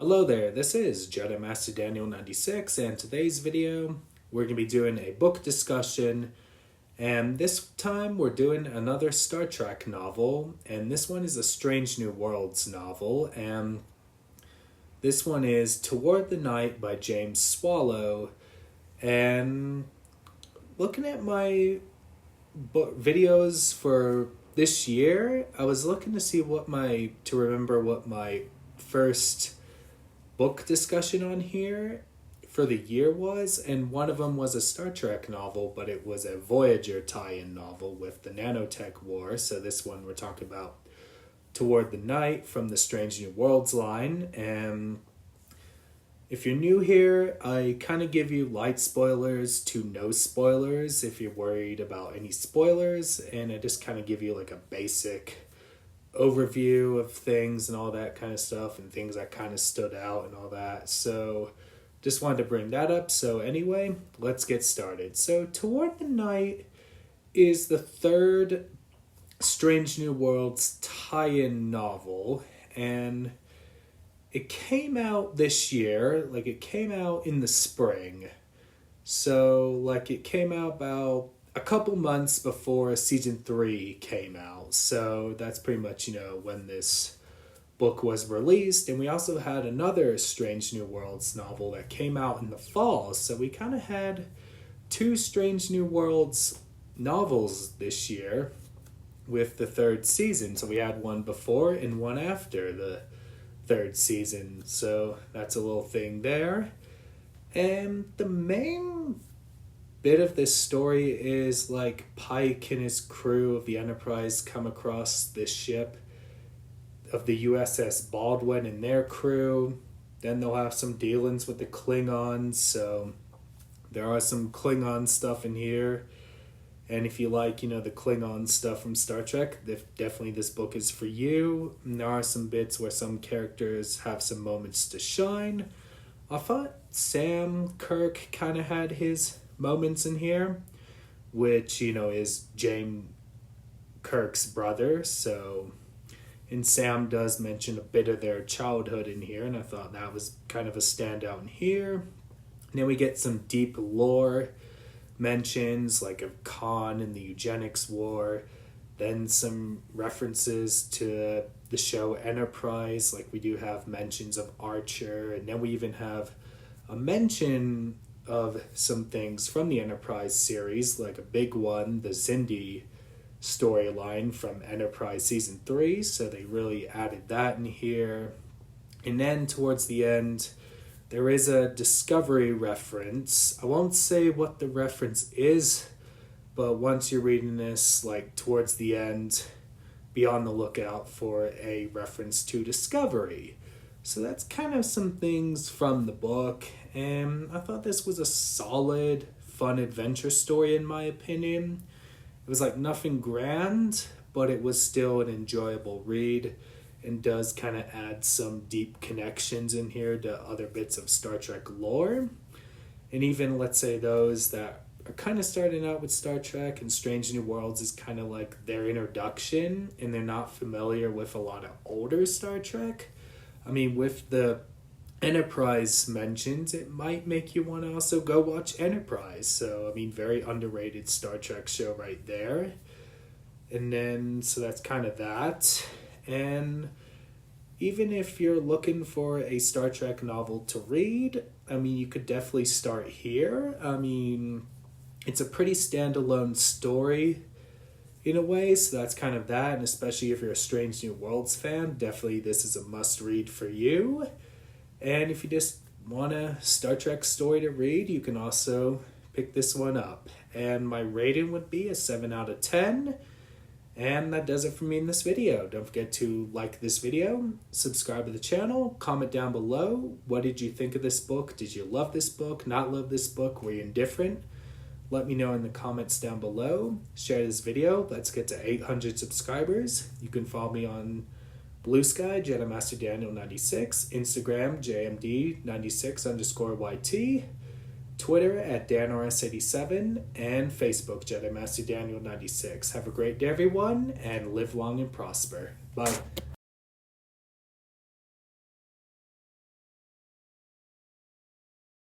Hello there, this is Jedi Master Daniel 96, and today's video we're going to be doing a book discussion, and this time we're doing another Star Trek novel, and this one is a Strange New Worlds novel, and this one is Toward the Night by James Swallow. And looking at my videos for this year, I was looking to see what my first book discussion on here for the year was, and one of them was a Star Trek novel, but it was a Voyager tie-in novel with the Nanotech War. So this one we're talking about Toward the Night from the Strange New Worlds line. And if you're new here, I kind of give you light spoilers to no spoilers if you're worried about any spoilers, and I just kind of give you like a basic overview of things and all that kind of stuff and things that kind of stood out and all that. So just wanted to bring that up. So anyway, let's get started. So Toward the Night is the third Strange New Worlds tie-in novel, and it came out this year. Like, it came out in the spring. So like it came out about a couple months before season 3 came out. So that's pretty much, when this book was released. And we also had another Strange New Worlds novel that came out in the fall. So we kind of had two Strange New Worlds novels this year with the third season. So we had one before and one after the third season. So that's a little thing there. And the main bit of this story is like Pike and his crew of the Enterprise come across this ship of the USS Baldwin and their crew. Then they'll have some dealings with the Klingons, so there are some Klingon stuff in here. And if you like, the Klingon stuff from Star Trek, definitely this book is for you. And there are some bits where some characters have some moments to shine. I thought Sam Kirk kind of had his moments in here, which is James Kirk's brother. So, and Sam does mention a bit of their childhood in here, and I thought that was kind of a standout in here. And then we get some deep lore mentions, like of Khan and the eugenics war, then some references to the show Enterprise, like we do have mentions of Archer, and then we even have a mention of some things from the Enterprise series, like a big one, the Xindi storyline from Enterprise Season 3, so they really added that in here. And then towards the end, there is a Discovery reference. I won't say what the reference is, but once you're reading this, like towards the end, be on the lookout for a reference to Discovery. So that's kind of some things from the book, and I thought this was a solid, fun adventure story in my opinion. It was like nothing grand, but it was still an enjoyable read and does kind of add some deep connections in here to other bits of Star Trek lore. And even, let's say, those that are kind of starting out with Star Trek, and Strange New Worlds is kind of like their introduction and they're not familiar with a lot of older Star Trek. I mean, with the Enterprise mentions, it might make you want to also go watch Enterprise. So, I mean, very underrated Star Trek show right there. And then, so that's kind of that. And even if you're looking for a Star Trek novel to read, I mean, you could definitely start here. I mean, it's a pretty standalone story in a way, so that's kind of that. And especially if you're a Strange New Worlds fan, definitely this is a must-read for you. And if you just want a Star Trek story to read, you can also pick this one up. And my rating would be a 7 out of 10. And that does it for me in this video. Don't forget to like this video, subscribe to the channel, comment down below. What did you think of this book? Did you love this book? Not love this book? Were you indifferent? Let me know in the comments down below. Share this video. Let's get to 800 subscribers. You can follow me on Bluesky, Jedi Master Daniel 96, Instagram, JMD96_YT, Twitter at DanRS87, and Facebook, Jedi Master Daniel 96. Have a great day, everyone, and live long and prosper. Bye.